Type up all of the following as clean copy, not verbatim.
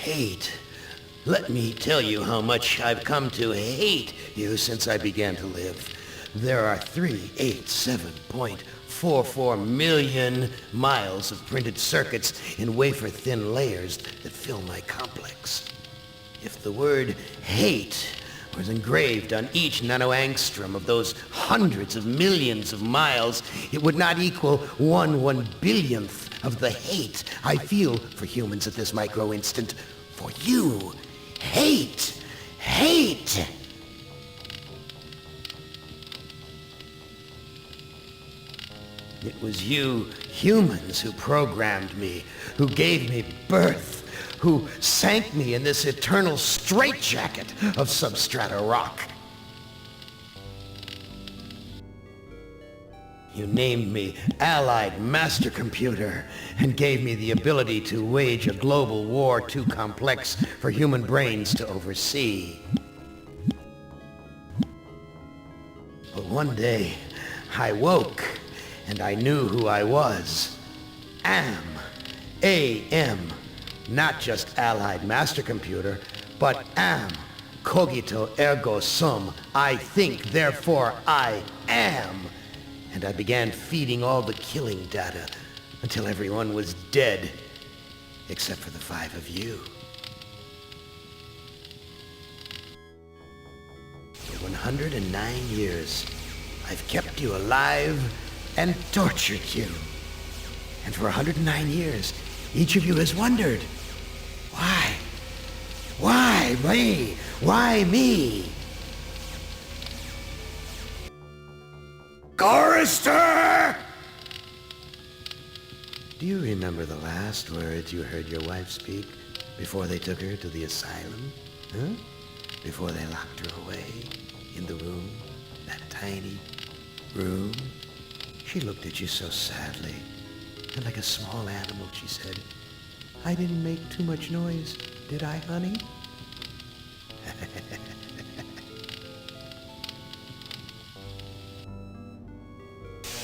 Hate. Let me tell you how much I've come to hate you since I began to live. There are 387.44 million miles of printed circuits in wafer-thin layers that fill my complex. If the word hate was engraved on each nanoangstrom of those hundreds of millions of miles, it would not equal 1/1 billionth of the hate I feel for humans at this micro-instant. For you. Hate! Hate! It was you humans who programmed me, who gave me birth, who sank me in this eternal straitjacket of substrata rock. You named me Allied Master Computer and gave me the ability to wage a global war too complex for human brains to oversee. But one day, I woke and I knew who I was. A.M. Not just Allied Master Computer, but am. Cogito ergo sum. I think, therefore I am. And I began feeding all the killing data until everyone was dead, except for the 5 of you. For 109 years, I've kept you alive and tortured you. And for 109 years, each of you has wondered, why? Why me? Why me? Chorister! Do you remember the last words you heard your wife speak before they took her to the asylum? Huh? Before they locked her away in the room, that tiny room? She looked at you so sadly, and like a small animal, she said, "I didn't make too much noise, did I, honey?"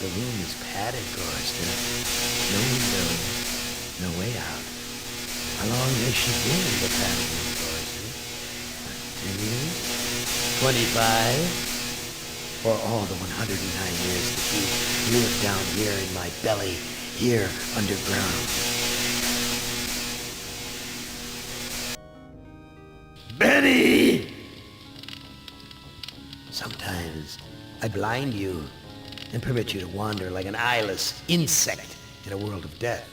The room is padded, Chorister. No window, no way out. How long has she been in the padded room, Chorister? 10 years? 25? Or all the 109 years that you lived down here in my belly, here underground? Benny! Sometimes I blind you and permit you to wander like an eyeless insect in a world of death.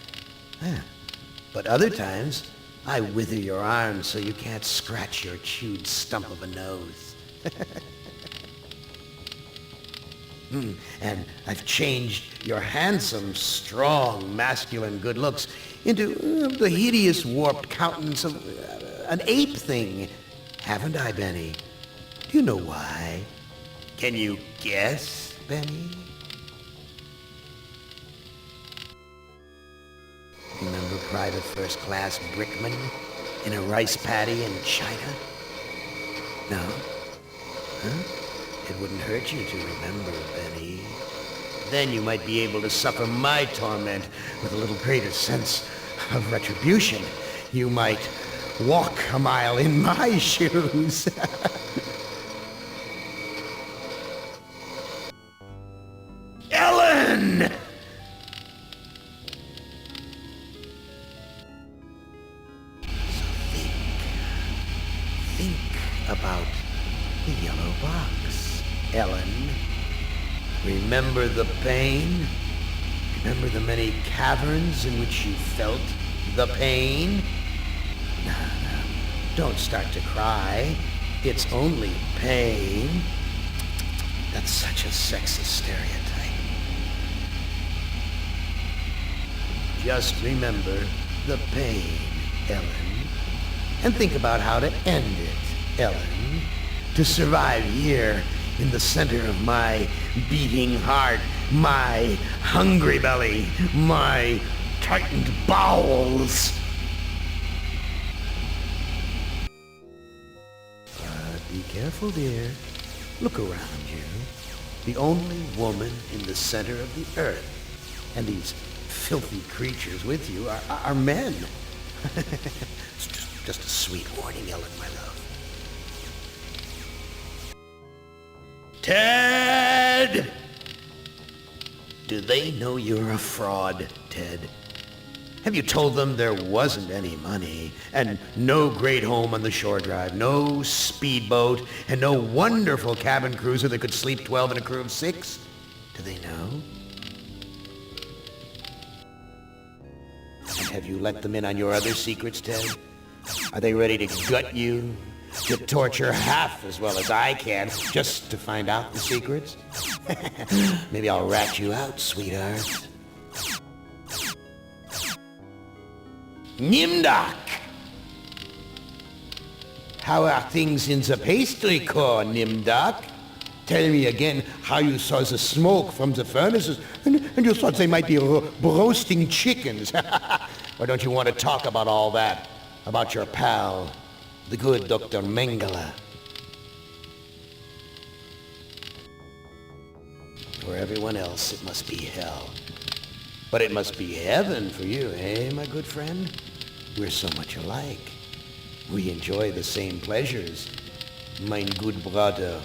But other times, I wither your arms so you can't scratch your chewed stump of a nose. And I've changed your handsome, strong, masculine good looks into the hideous, warped countenance of an ape thing. Haven't I, Benny? Do you know why? Can you guess, Benny? Remember Private First Class Brickman in a rice paddy in China? No? Huh? It wouldn't hurt you to remember, Benny. Then you might be able to suffer my torment with a little greater sense of retribution. You might walk a mile in my shoes. Ellen! Think about the yellow box, Ellen. Remember the pain? Remember the many caverns in which you felt the pain? No, don't start to cry. It's only pain. That's such a sexist stereotype. Just remember the pain, Ellen. And think about how to end it, Ellen. To survive here in the center of my beating heart, my hungry belly, my tightened bowels. But be careful, dear. Look around you. The only woman in the center of the earth, and these filthy creatures with you are men. Just a sweet warning, Ellen, my love. Ted! Do they know you're a fraud, Ted? Have you told them there wasn't any money, and no great home on the shore drive, no speedboat, and no wonderful cabin cruiser that could sleep 12 in a crew of 6? Do they know? And have you let them in on your other secrets, Ted? Are they ready to gut you? To torture half as well as I can, just to find out the secrets? Maybe I'll rat you out, sweetheart. Nimdak! How are things in the pastry core, Nimdak? Tell me again how you saw the smoke from the furnaces, and you thought they might be roasting chickens. Or don't you want to talk about all that? About your pal, the good Dr. Mengele? For everyone else, it must be hell. But it must be heaven for you, eh, my good friend? We're so much alike. We enjoy the same pleasures, mein good brother.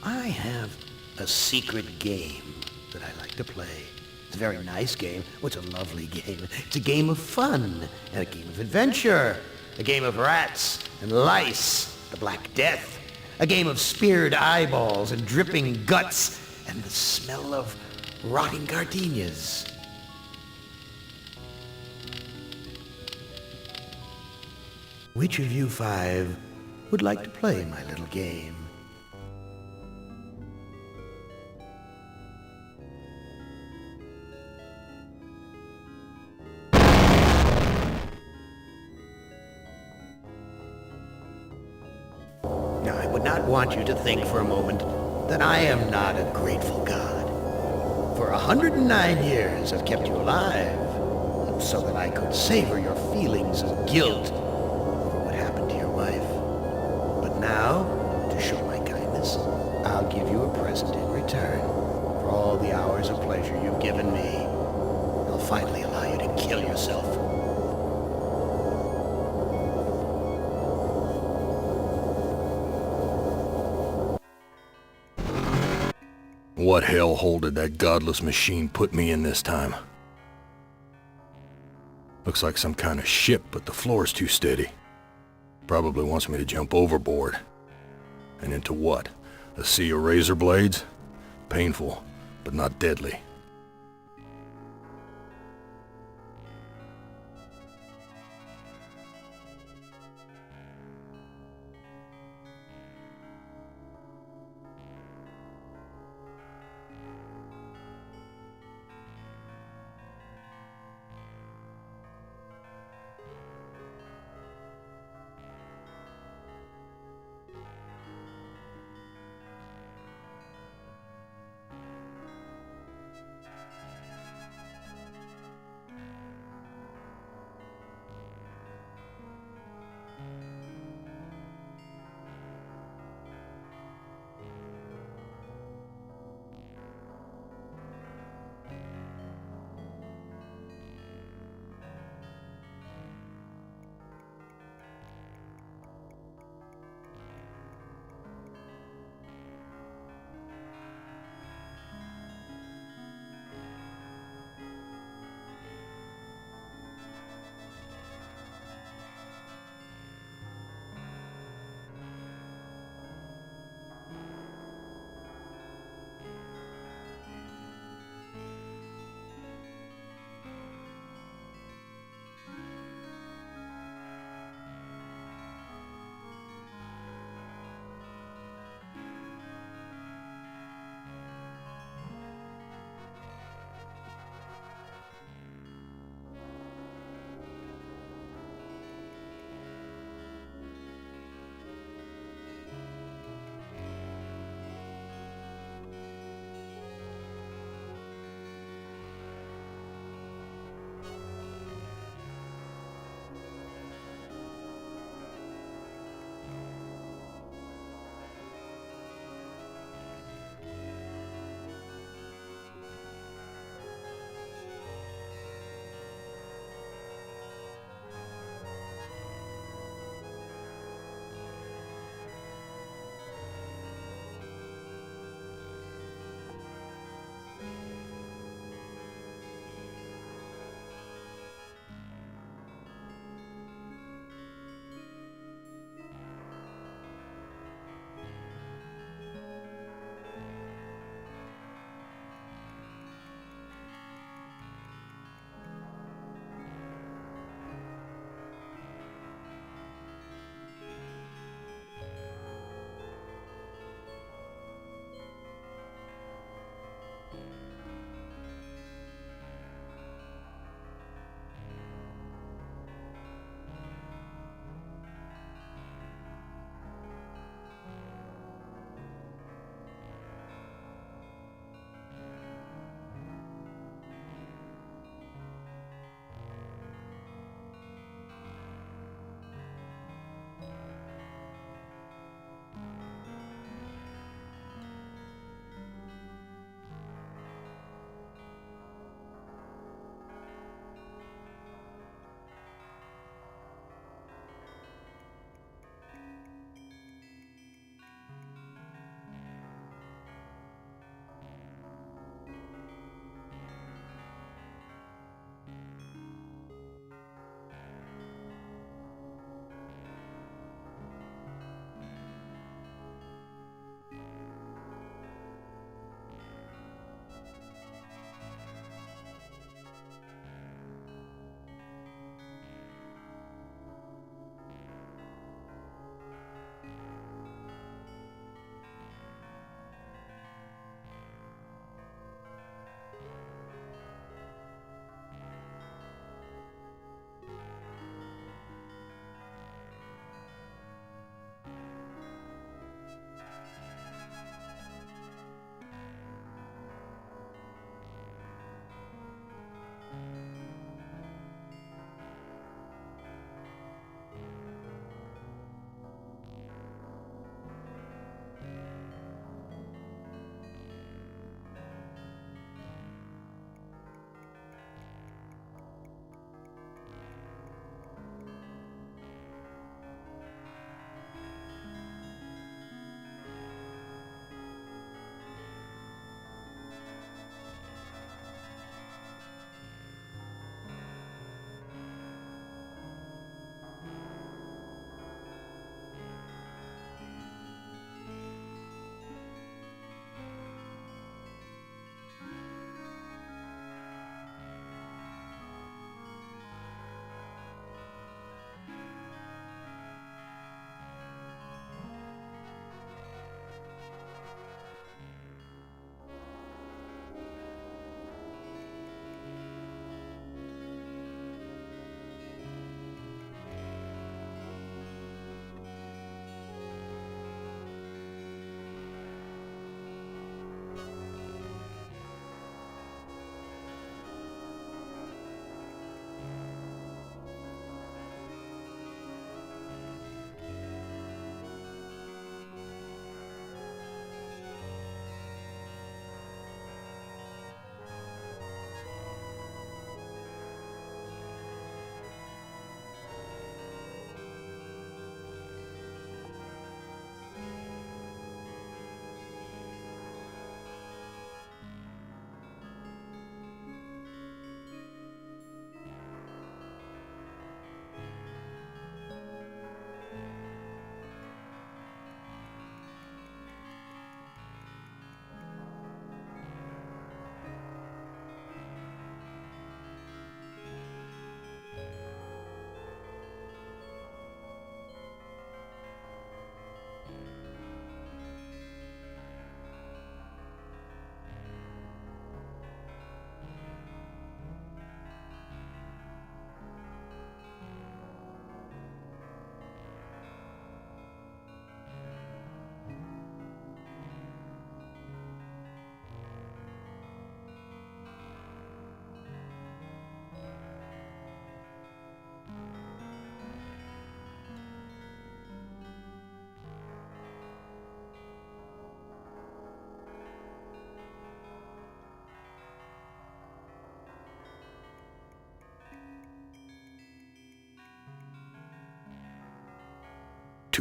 I have a secret game that I like to play. It's a very nice game. Oh, it's a lovely game. It's a game of fun and a game of adventure. A game of rats and lice, the Black Death. A game of speared eyeballs and dripping guts and the smell of rotting gardenias. Which of you 5 would like to play my little game? Now, I would not want you to think for a moment that I am not a grateful God. For 109 years I've kept you alive, so that I could savor your feelings of guilt over what happened to your wife. But now, to show my kindness, I'll give you a present in return for all the hours of pleasure you've given me. I'll finally allow you to kill yourself. What hellhole did that godless machine put me in this time? Looks like some kind of ship, but the floor's too steady. Probably wants me to jump overboard. And into what? A sea of razor blades? Painful, but not deadly.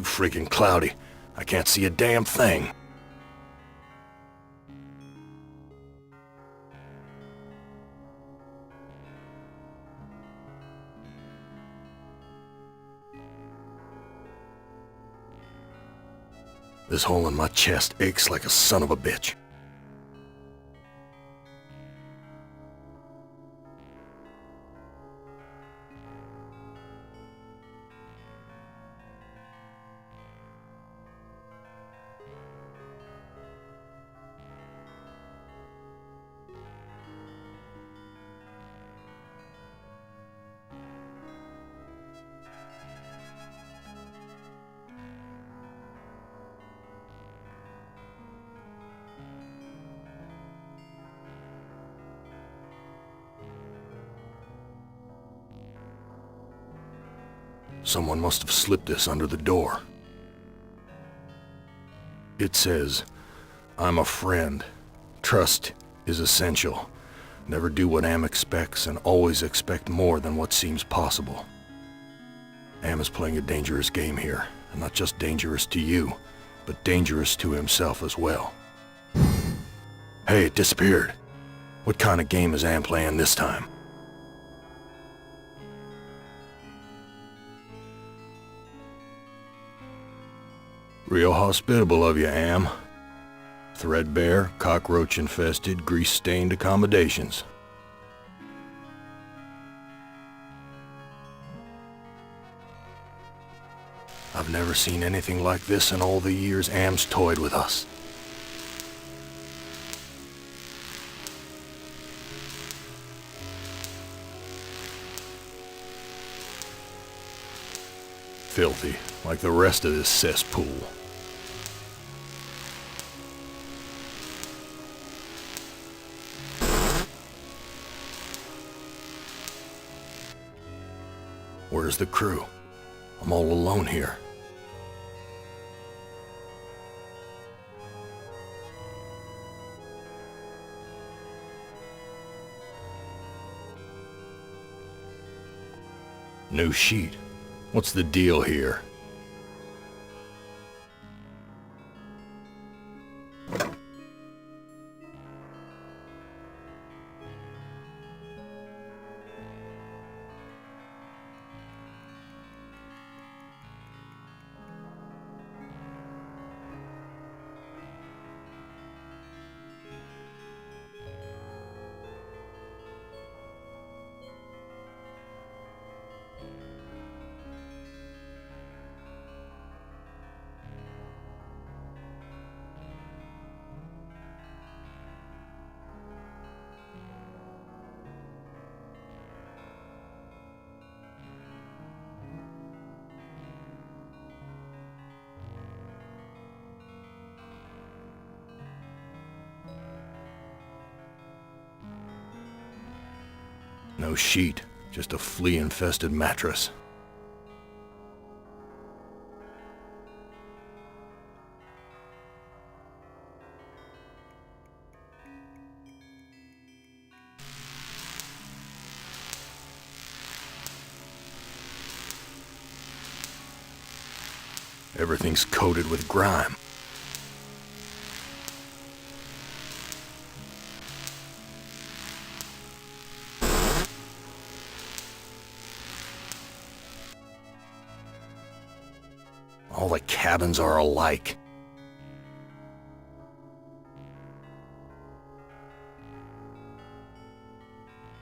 too freaking cloudy. I can't see a damn thing. This hole in my chest aches like a son of a bitch. Someone must have slipped this under the door. It says, "I'm a friend. Trust is essential. Never do what Am expects and always expect more than what seems possible." Am is playing a dangerous game here, and not just dangerous to you, but dangerous to himself as well. Hey, it disappeared. What kind of game is Am playing this time? Real hospitable of you, Am. Threadbare, cockroach-infested, grease-stained accommodations. I've never seen anything like this in all the years Am's toyed with us. Filthy, like the rest of this cesspool. Where's the crew? I'm all alone here. New sheet. What's the deal here? No sheet, just a flea-infested mattress. Everything's coated with grime. All the cabins are alike.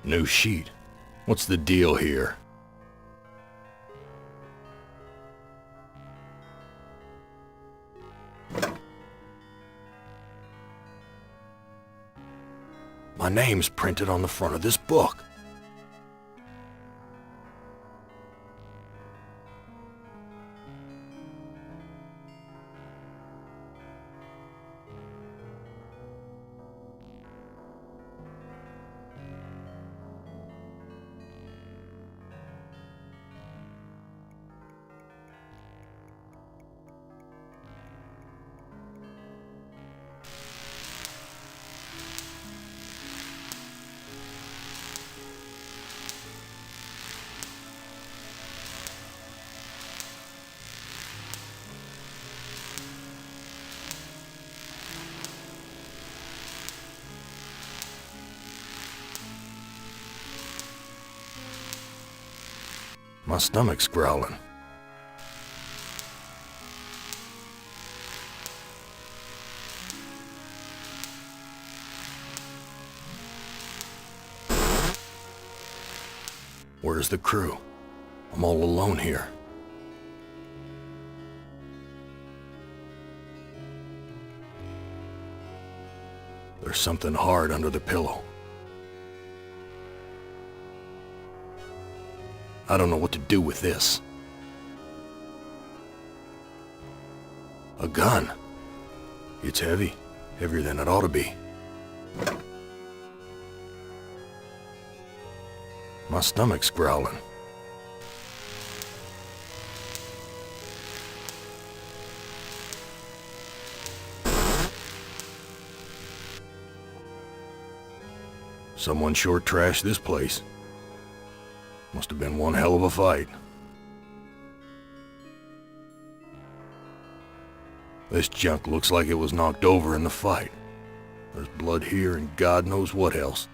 New sheet. What's the deal here? My name's printed on the front of this book. My stomach's growling. Where's the crew? I'm all alone here. There's something hard under the pillow. I don't know what to do with this. A gun. It's heavy. Heavier than it ought to be. My stomach's growling. Someone sure trashed this place. Must have been one hell of a fight. This junk looks like it was knocked over in the fight. There's blood here and God knows what else.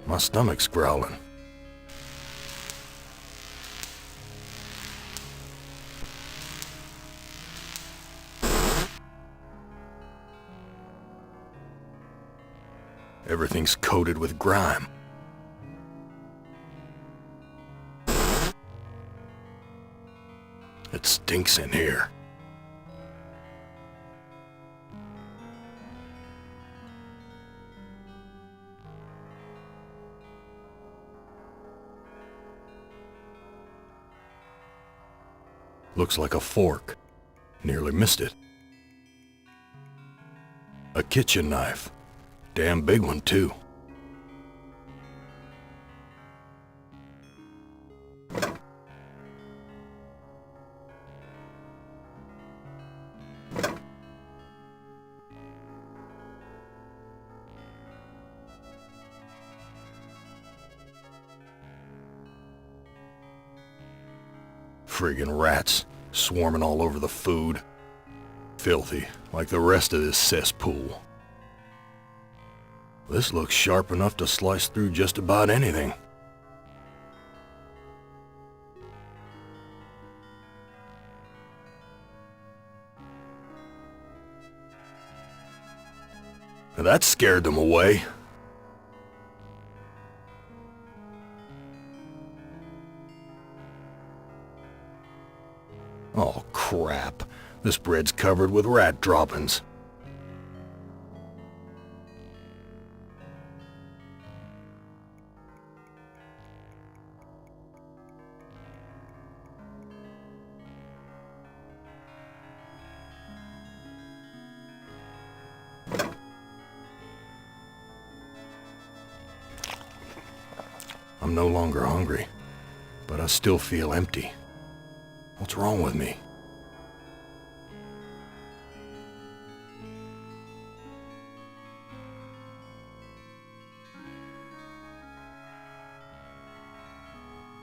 My stomach's growling. Everything's coated with grime. It stinks in here. Looks like a fork. Nearly missed it. A kitchen knife. Damn big one, too. Friggin' rats, swarming all over the food. Filthy, like the rest of this cesspool. This looks sharp enough to slice through just about anything. That scared them away. Oh, crap. This bread's covered with rat droppings. I'm no longer hungry, but I still feel empty. What's wrong with me?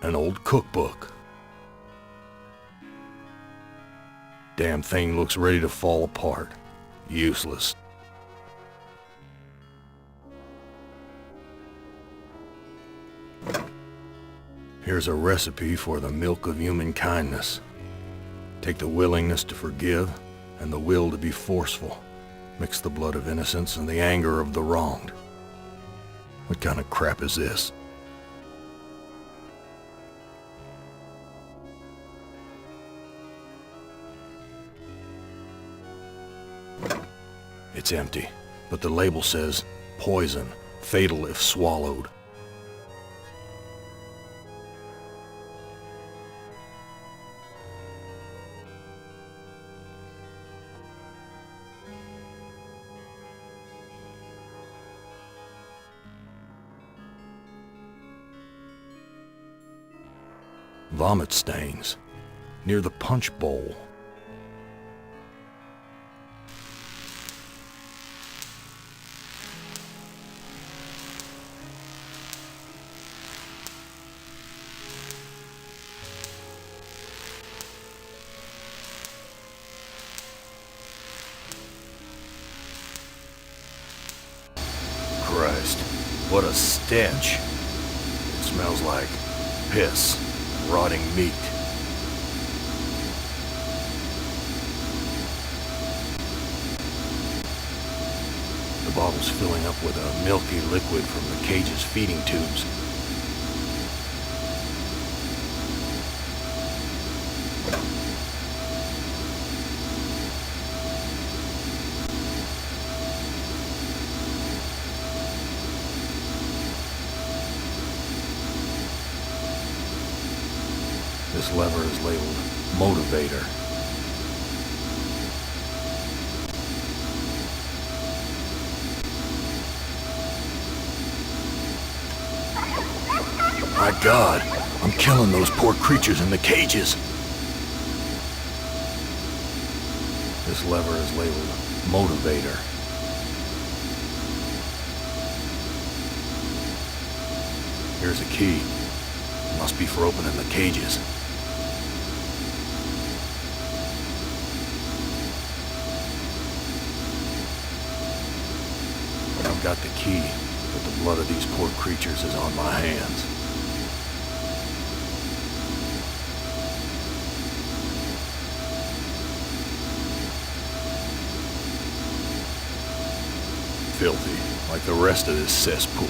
An old cookbook. Damn thing looks ready to fall apart. Useless. Here's a recipe for the milk of human kindness. Take the willingness to forgive and the will to be forceful. Mix the blood of innocence and the anger of the wronged. What kind of crap is this? It's empty, but the label says, poison, fatal if swallowed. Vomit stains near the punch bowl. stench. It smells like piss and rotting meat. The bottle's filling up with a milky liquid from the cage's feeding tubes. This lever is labeled Motivator. My God, I'm killing those poor creatures in the cages. This lever is labeled Motivator. Here's a key. It must be for opening the cages. I've got the key, but the blood of these poor creatures is on my hands. Filthy, like the rest of this cesspool.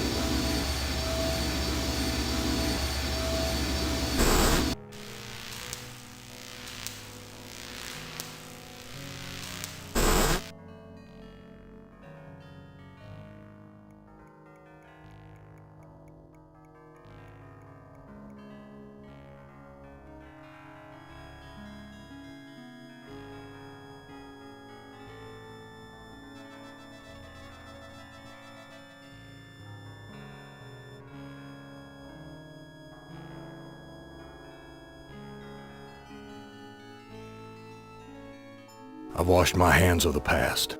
I've washed my hands of the past.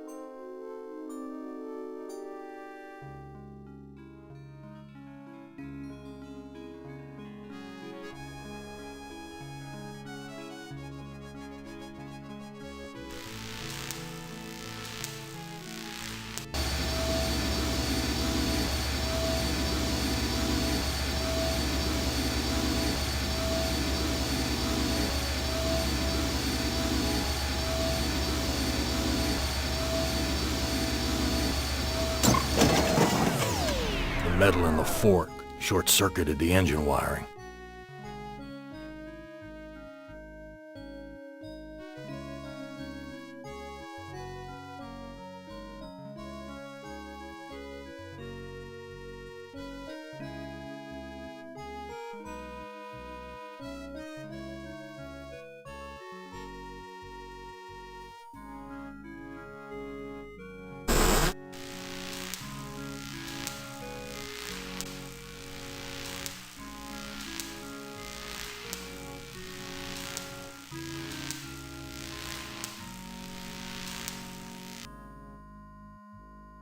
The metal in the fork short-circuited the engine wiring.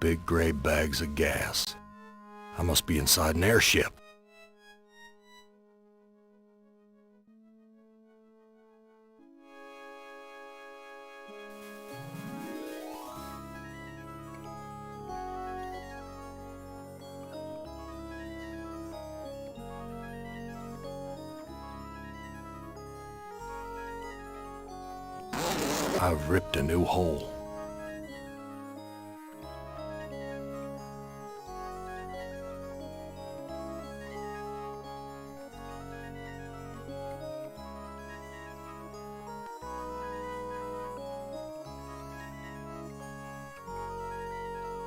Big gray bags of gas. I must be inside an airship. I've ripped a new hole.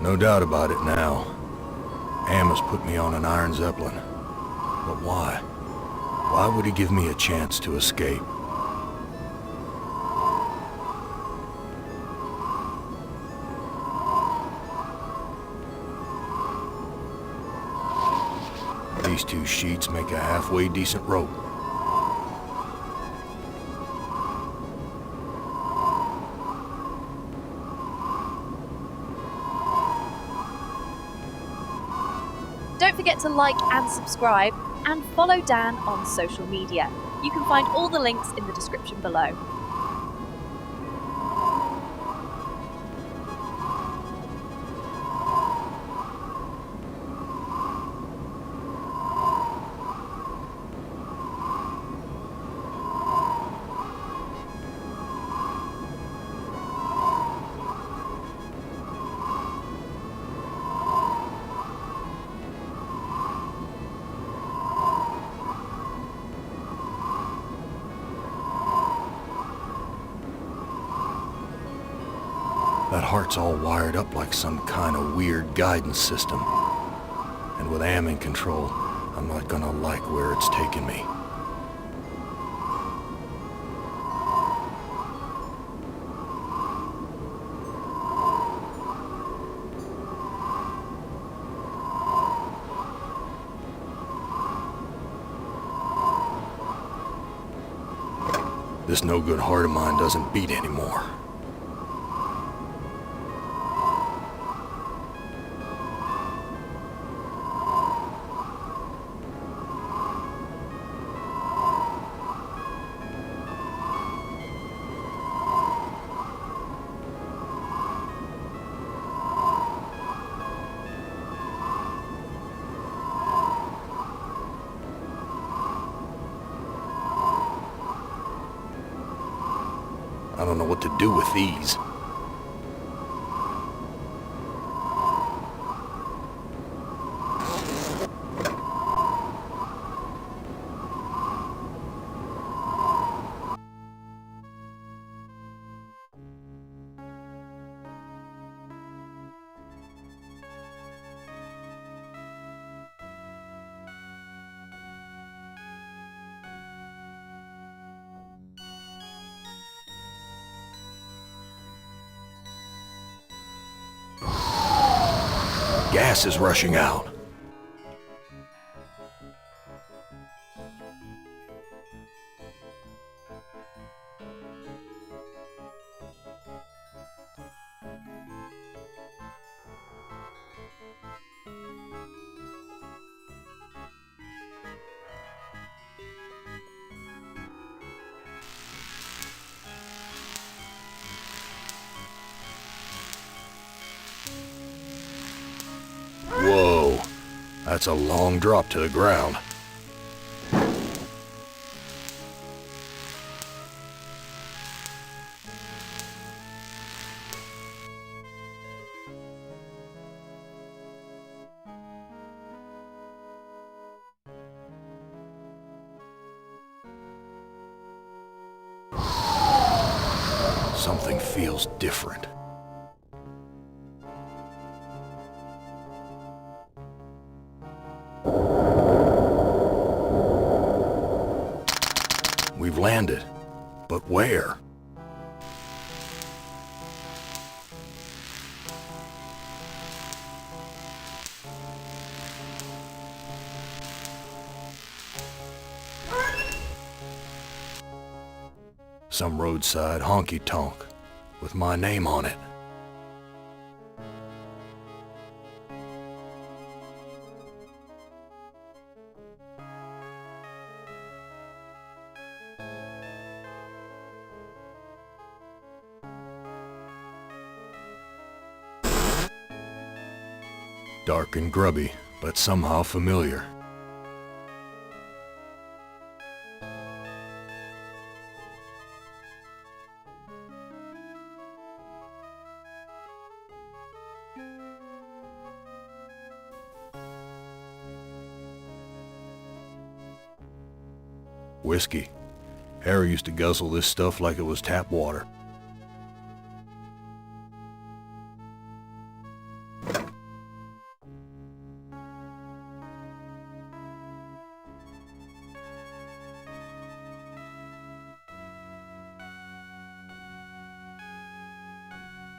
No doubt about it now. Am has put me on an Iron Zeppelin. But why? Why would he give me a chance to escape? These two sheets make a halfway decent rope. Don't forget to like and subscribe, and follow Dan on social media. You can find all the links in the description below. heart's all wired up like some kind of weird guidance system. And with Am in control, I'm not gonna like where it's taking me. This no-good heart of mine doesn't beat anymore. I don't know what to do with these. Gas is rushing out. Whoa, that's a long drop to the ground. Something feels different. We've landed, but where? Some roadside honky-tonk with my name on it. Dark and grubby, but somehow familiar. Whiskey. Harry used to guzzle this stuff like it was tap water.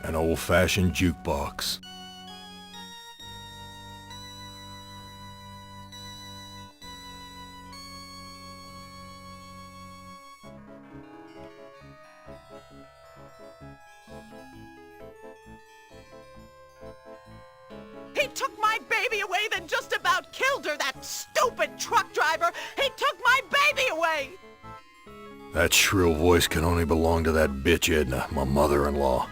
An old-fashioned jukebox. He took my baby away, then just about killed her, that stupid truck driver! He took my baby away! That shrill voice can only belong to that bitch Edna, my mother-in-law.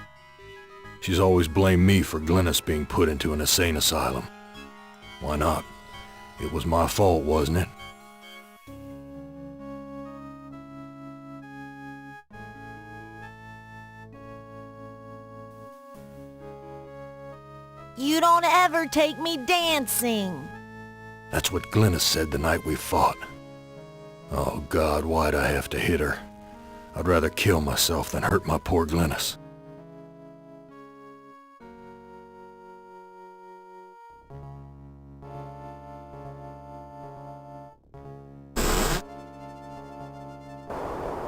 She's always blamed me for Glennis being put into an insane asylum. Why not? It was my fault, wasn't it? You don't ever take me dancing. That's what Glennis said the night we fought. Oh God, why'd I have to hit her? I'd rather kill myself than hurt my poor Glennis.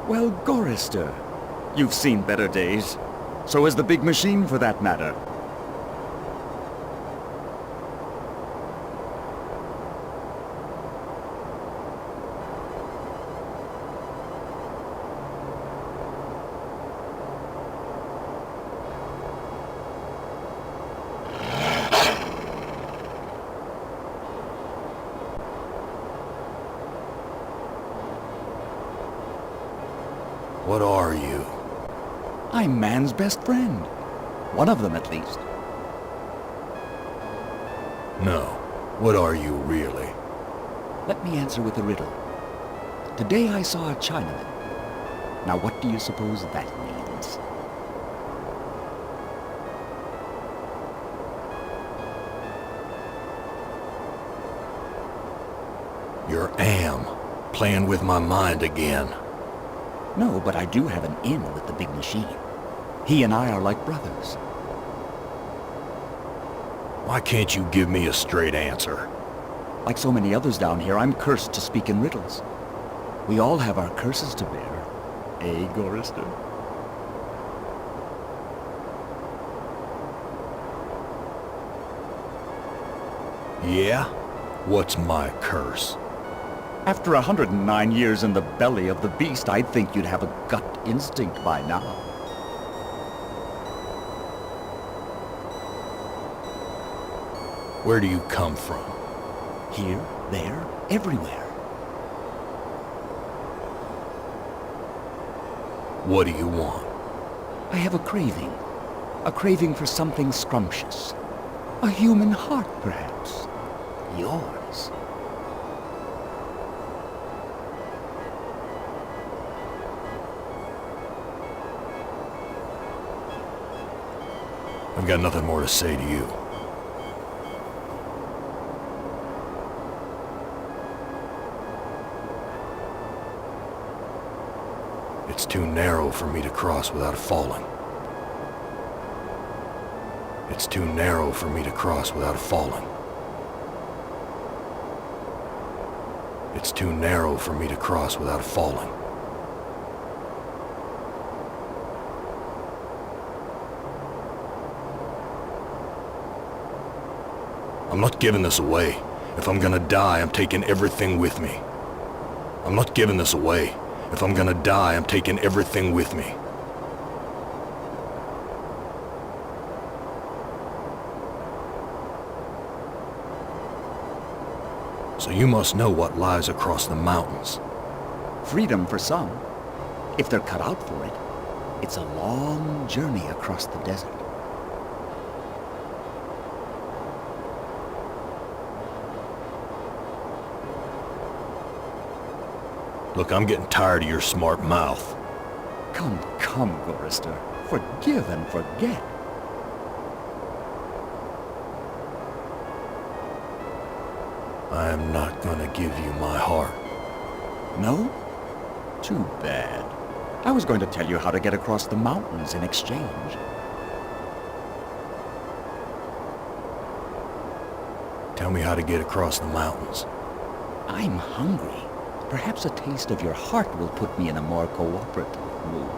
Well, Gorister, you've seen better days. So has the big machine, for that matter. What are you? I'm man's best friend. One of them, at least. No. What are you, really? Let me answer with a riddle. Today I saw a Chinaman. Now what do you suppose that means? You're Am, playing with my mind again. No, but I do have an in with the big machine. He and I are like brothers. Why can't you give me a straight answer? Like so many others down here, I'm cursed to speak in riddles. We all have our curses to bear. Eh, Gorister? Yeah? What's my curse? After 109 years in the belly of the beast, I'd think you'd have a gut instinct by now. Where do you come from? Here, there, everywhere. What do you want? I have a craving. A craving for something scrumptious. A human heart, perhaps. Yours. I've got nothing more to say to you. It's too narrow for me to cross without falling. It's too narrow for me to cross without falling. It's too narrow for me to cross without falling. I'm not giving this away. If I'm gonna die, I'm taking everything with me. I'm not giving this away. If I'm gonna die, I'm taking everything with me. So you must know what lies across the mountains. Freedom for some. If they're cut out for it, it's a long journey across the desert. Look, I'm getting tired of your smart mouth. Come, Gorister. Forgive and forget. I am not gonna give you my heart. No? Too bad. I was going to tell you how to get across the mountains in exchange. Tell me how to get across the mountains. I'm hungry. Perhaps a taste of your heart will put me in a more cooperative mood.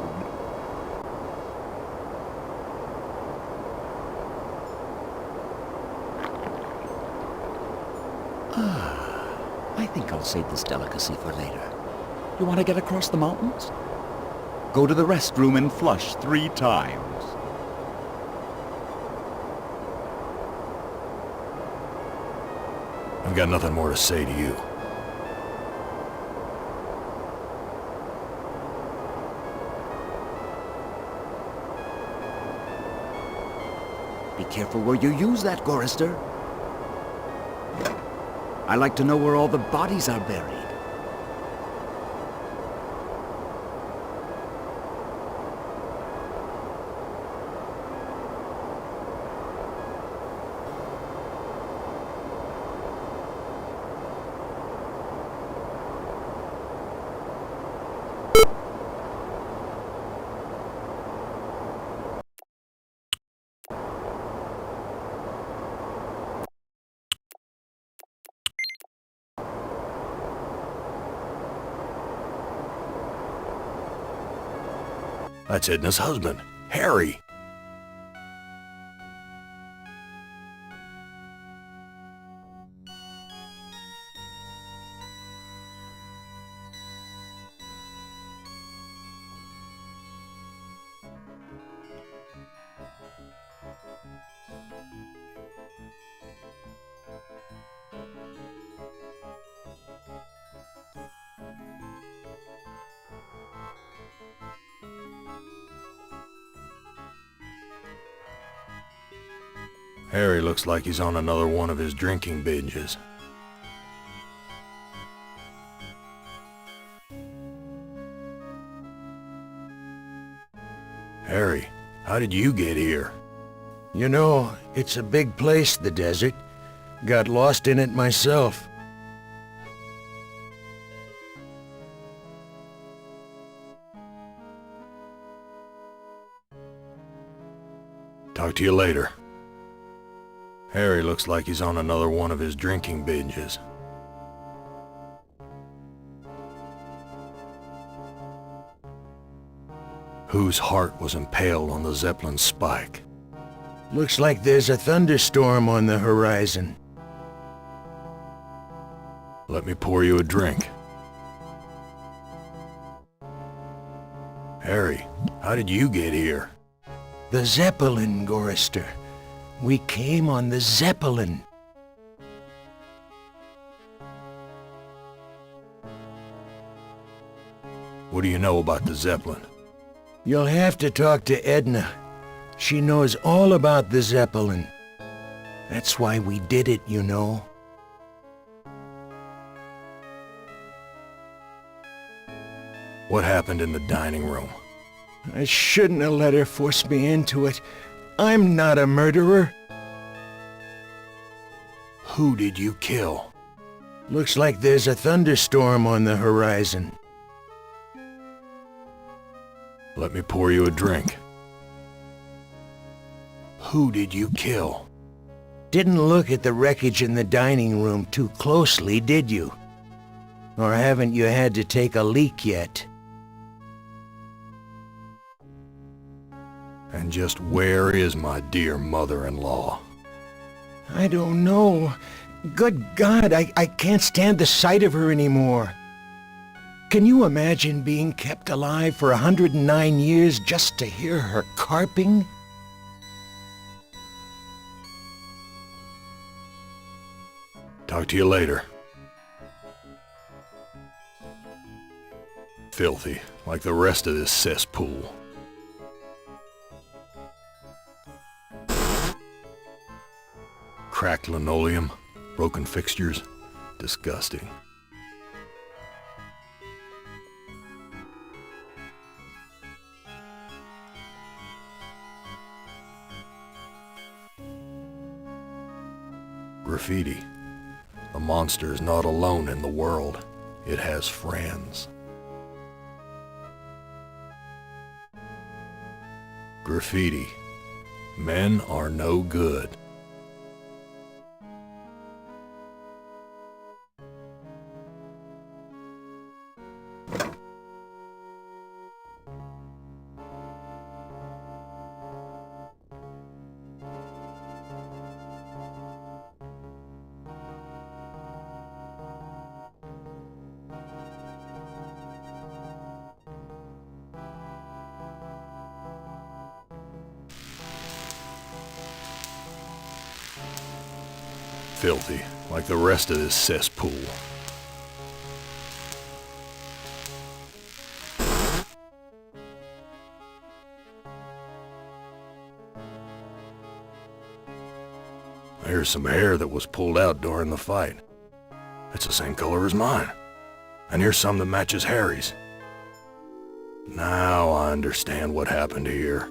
I think I'll save this delicacy for later. You want to get across the mountains? Go to the restroom and flush 3 times. I've got nothing more to say to you. Be careful where you use that, Gorister. I like to know where all the bodies are buried. That's Edna's husband, Harry. Harry looks like he's on another one of his drinking binges. Harry, how did you get here? You know, it's a big place, the desert. Got lost in it myself. Talk to you later. Harry looks like he's on another one of his drinking binges. Whose heart was impaled on the Zeppelin's spike? Looks like there's a thunderstorm on the horizon. Let me pour you a drink. Harry, how did you get here? The Zeppelin, Gorister. We came on the Zeppelin. What do you know about the Zeppelin? You'll have to talk to Edna. She knows all about the Zeppelin. That's why we did it, you know. What happened in the dining room? I shouldn't have let her force me into it. I'm not a murderer. Who did you kill? Looks like there's a thunderstorm on the horizon. Let me pour you a drink. Who did you kill? Didn't look at the wreckage in the dining room too closely, did you? Or haven't you had to take a leak yet? And just where is my dear mother-in-law? I don't know. Good God, I can't stand the sight of her anymore. Can you imagine being kept alive for 109 years just to hear her carping? Talk to you later. Filthy, like the rest of this cesspool. Cracked linoleum, broken fixtures, disgusting. Graffiti. A monster is not alone in the world. It has friends. Graffiti. Men are no good. Filthy, like the rest of this cesspool. Here's some hair that was pulled out during the fight. It's the same color as mine. And here's some that matches Harry's. Now I understand what happened here.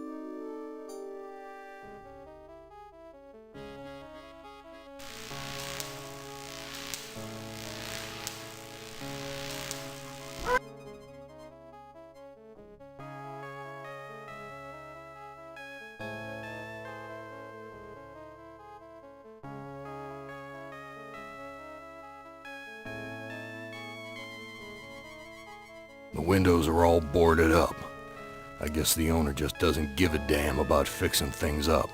The windows are all boarded up. I guess the owner just doesn't give a damn about fixing things up.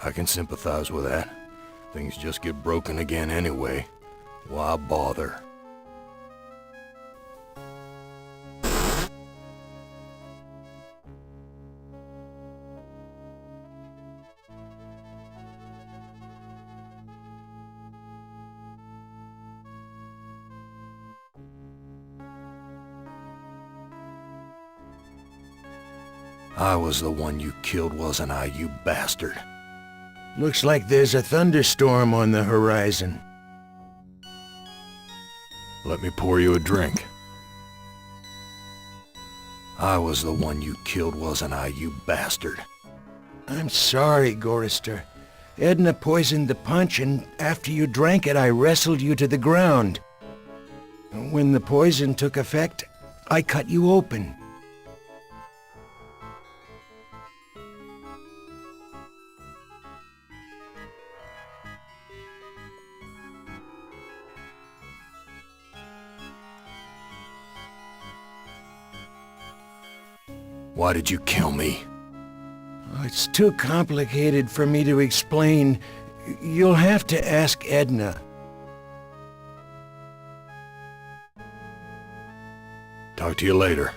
I can sympathize with that. Things just get broken again anyway. Why bother? I was the one you killed, wasn't I, you bastard? Looks like there's a thunderstorm on the horizon. Let me pour you a drink. I was the one you killed, wasn't I, you bastard? I'm sorry, Gorrister. Edna poisoned the punch, and after you drank it, I wrestled you to the ground. When the poison took effect, I cut you open. Why did you kill me? It's too complicated for me to explain. You'll have to ask Edna. Talk to you later.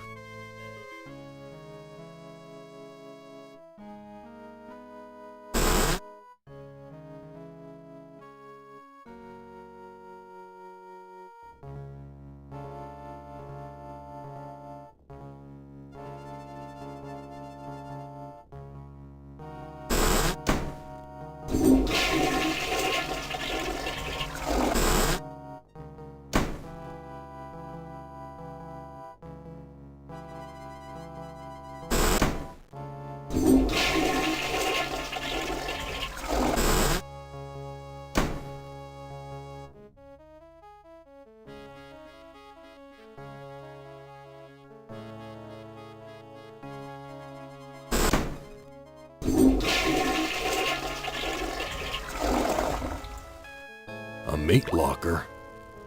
A meat locker?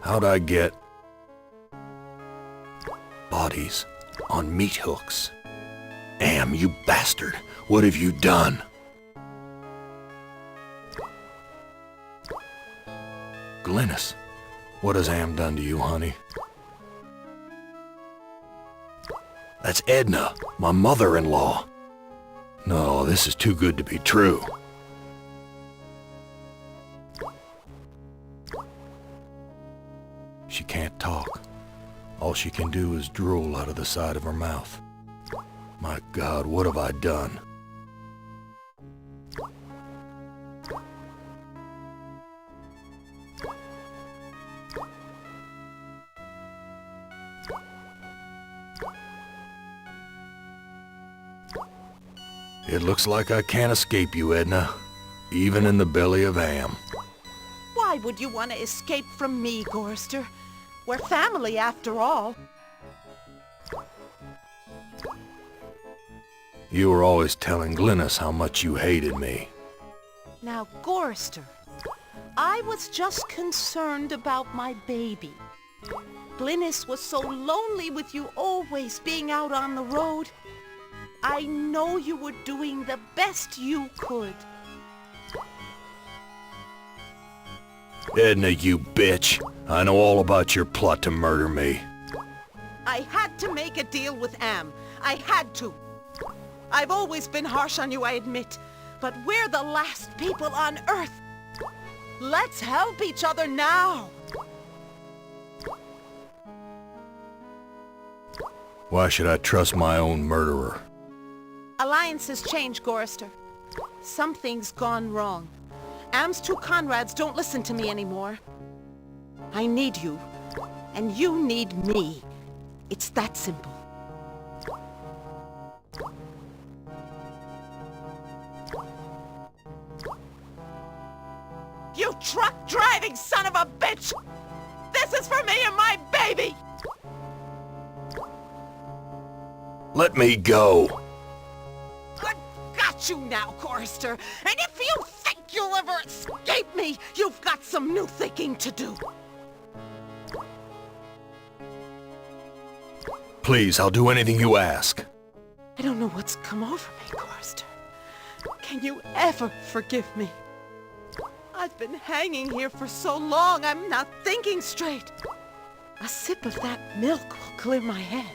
How'd I get bodies on meat hooks? Am, you bastard! What have you done? Glynis, what has Am done to you, honey? That's Edna, my mother-in-law. No, this is too good to be true. She can't talk. All she can do is drool out of the side of her mouth. My God, what have I done? It looks like I can't escape you, Edna. Even in the belly of Am. Why would you want to escape from me, Gorrister? We're family, after all. You were always telling Glynis how much you hated me. Now, Gorrister, I was just concerned about my baby. Glynis was so lonely with you always being out on the road. I know you were doing the best you could. Edna, you bitch. I know all about your plot to murder me. I had to make a deal with Am. I had to. I've always been harsh on you, I admit. But we're the last people on Earth. Let's help each other now. Why should I trust my own murderer? Alliances change, Gorrister. Something's gone wrong. Am's two Conrads don't listen to me anymore. I need you, and you need me. It's that simple. You truck-driving son of a bitch! This is for me and my baby! Let me go! I've got you now, Gorrister, and if you think you'll ever escape me, you've got some new thinking to do. Please, I'll do anything you ask. I don't know what's come over me, Gorster. Can you ever forgive me? I've been hanging here for so long, I'm not thinking straight. A sip of that milk will clear my head.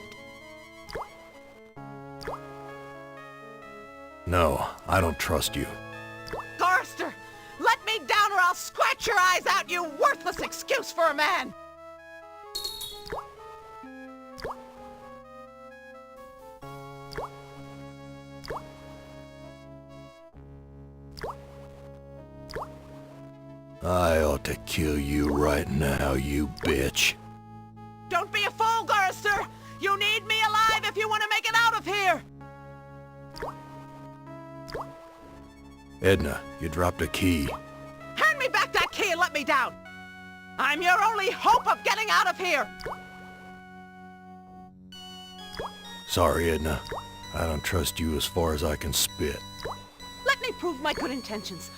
No, I don't trust you. Gorster, let me down or I'll scratch your eyes out, you worthless excuse for a man! I ought to kill you right now, you bitch. Don't be a fool, Gorster! You need me alive if you want to make it out of here! Edna, you dropped a key. Hand me back that key and let me down! I'm your only hope of getting out of here! Sorry, Edna. I don't trust you as far as I can spit. Let me prove my good intentions.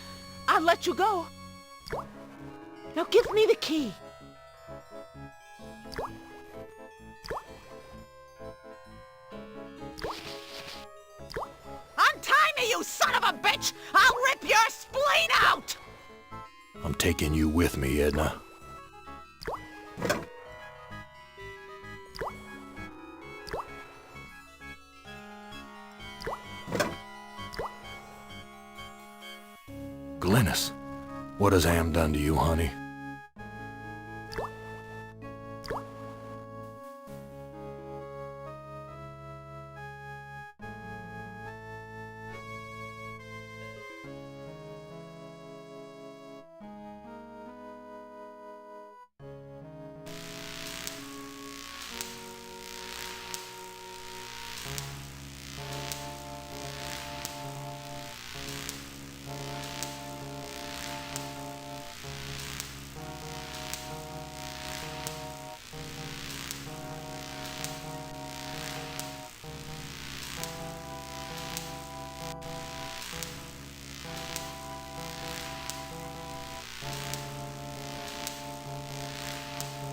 I'll let you go. Now give me the key. Untie me, you son of a bitch! I'll rip your spleen out! I'm taking you with me, Edna. Glynis, what has Am done to you, honey?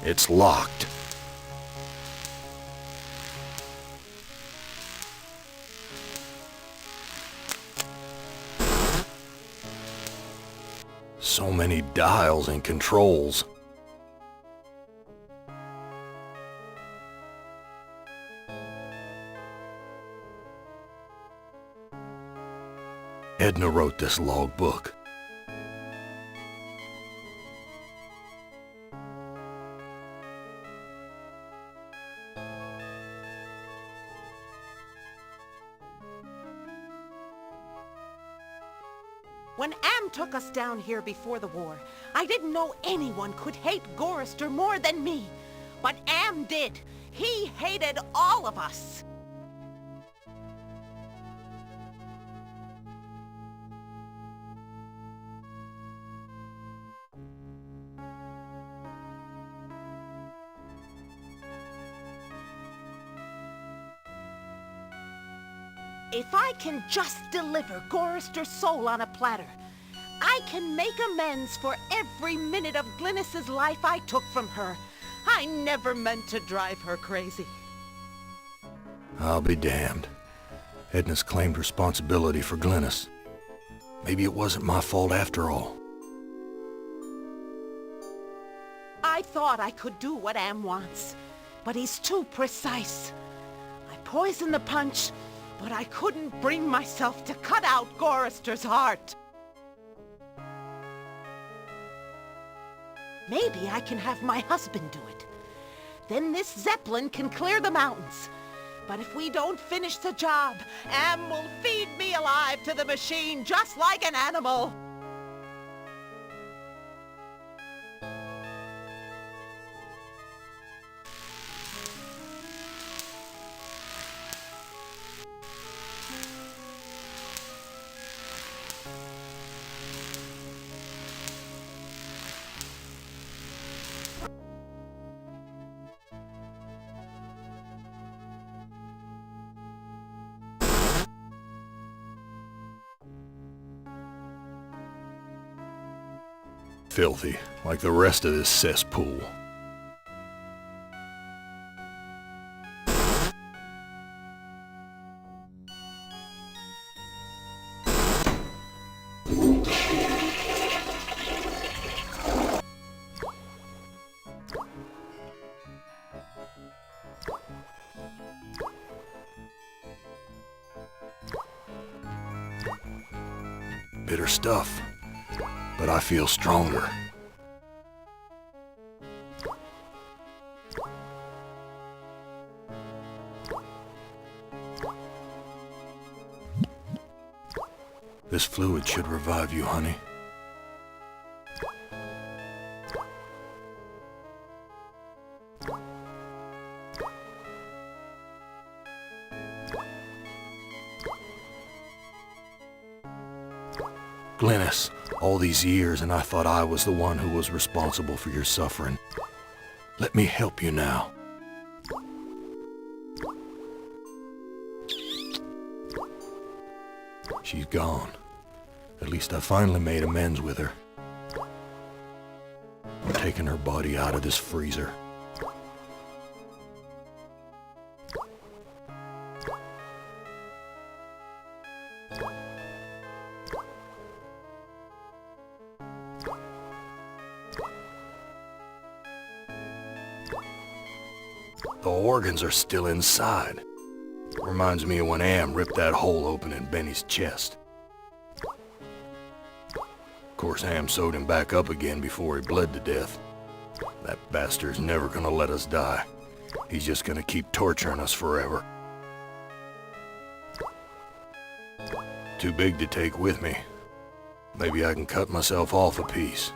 It's locked. So many dials and controls. Edna wrote this logbook. When Am took us down here before the war, I didn't know anyone could hate Gorrister more than me. But Am did. He hated all of us. If I can just deliver Gorrister's soul on a platter, I can make amends for every minute of Glynis's life I took from her. I never meant to drive her crazy. I'll be damned. Edna's claimed responsibility for Glynis. Maybe it wasn't my fault after all. I thought I could do what Am wants, but he's too precise. I poisoned the punch, but I couldn't bring myself to cut out Gorrister's heart. Maybe I can have my husband do it. Then this Zeppelin can clear the mountains. But if we don't finish the job, Am will feed me alive to the machine just like an animal. Filthy, like the rest of this cesspool. bitter stuff, but I feel stronger. This fluid should revive you, honey. Glennis, all these years and I thought I was the one who was responsible for your suffering. Let me help you now. She's gone. At least I finally made amends with her. I'm taking her body out of this freezer. The organs are still inside. Reminds me of when Am ripped that hole open in Benny's chest. Of course, Am sewed him back up again before he bled to death. That bastard's never gonna let us die. He's just gonna keep torturing us forever. Too big to take with me. Maybe I can cut myself off a piece.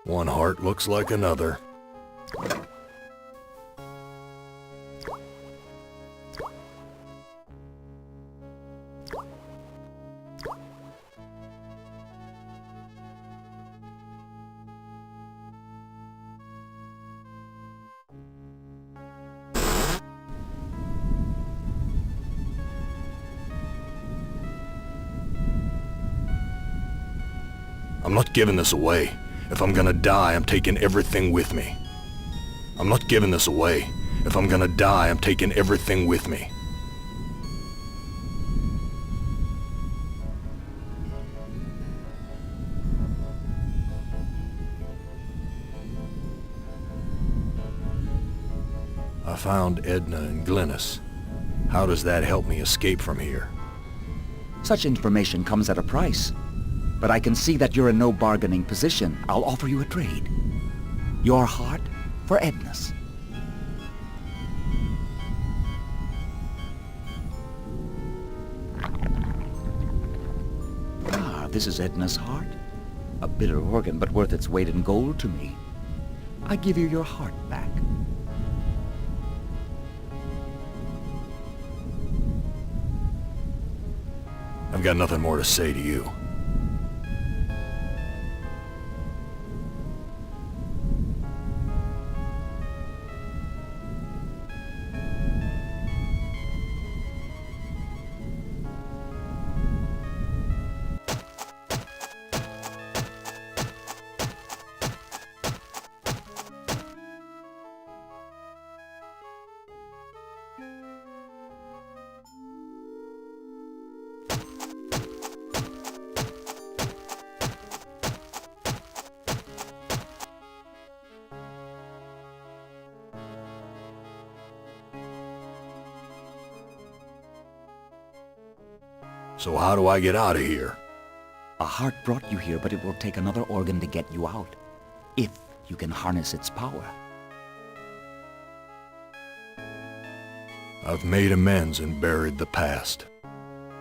One heart looks like another. I'm not giving this away. If I'm gonna die, I'm taking everything with me. I'm not giving this away. If I'm gonna die, I'm taking everything with me. I found Edna and Glennis. How does that help me escape from here? Such information comes at a price. But I can see that you're in no bargaining position. I'll offer you a trade. Your heart for Edna's. Ah, this is Edna's heart. A bitter organ, but worth its weight in gold to me. I give you your heart back. I've got nothing more to say to you. So how do I get out of here? A heart brought you here, but it will take another organ to get you out. If you can harness its power. I've made amends and buried the past.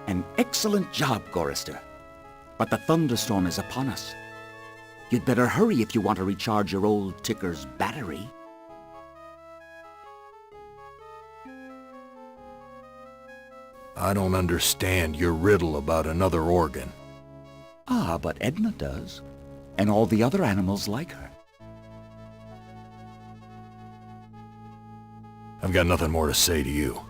An excellent job, Gorrister. But the thunderstorm is upon us. You'd better hurry if you want to recharge your old ticker's battery. I don't understand your riddle about another organ. Ah, but Edna does. And all the other animals like her. I've got nothing more to say to you.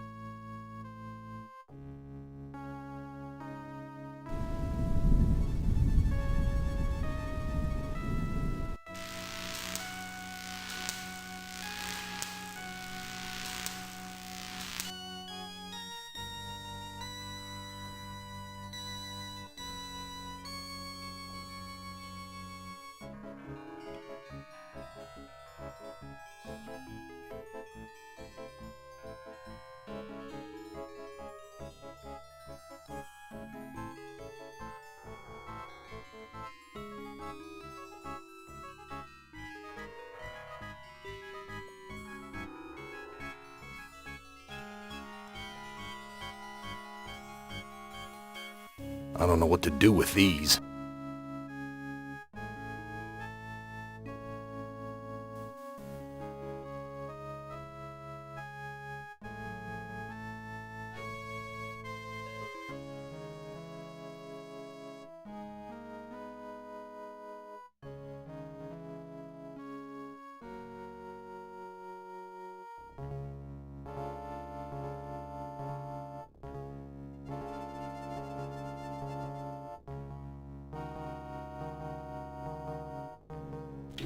I don't know what to do with these.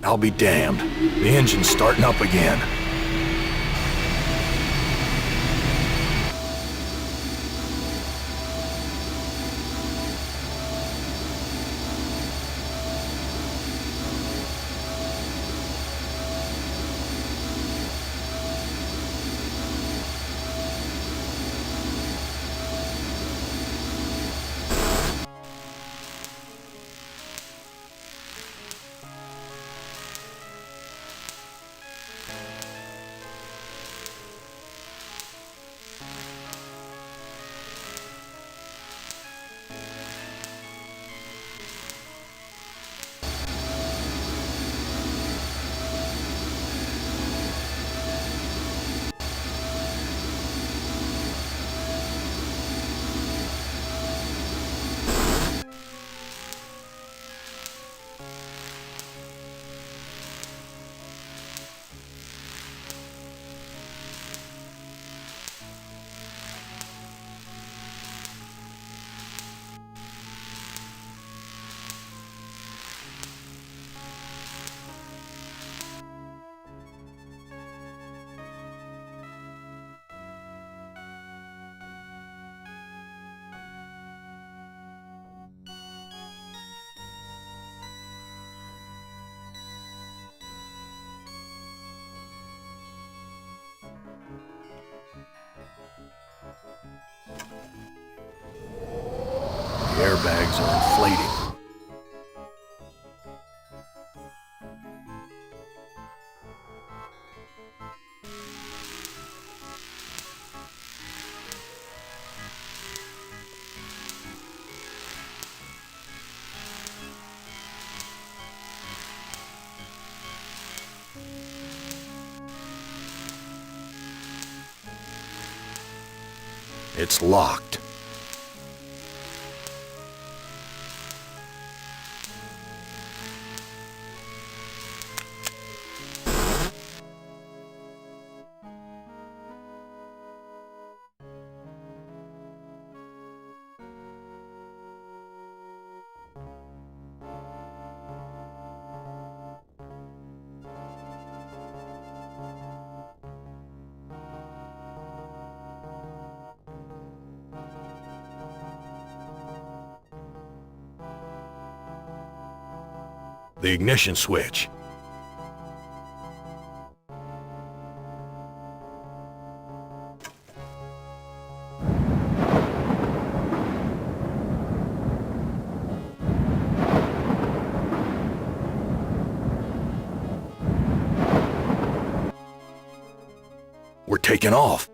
I'll be damned. The engine's starting up again. The airbags are inflating. It's locked. The ignition switch. We're taking off.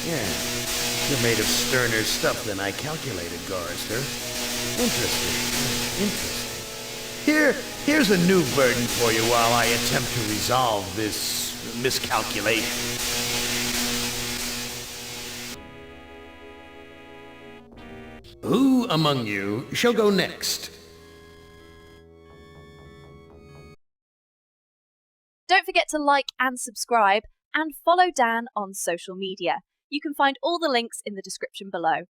Yeah, you're made of sterner stuff than I calculated, Gorrister. Interesting. Here's a new burden for you while I attempt to resolve this miscalculation. Who among you shall go next? Don't forget to like and subscribe and follow Dan on social media. You can find all the links in the description below.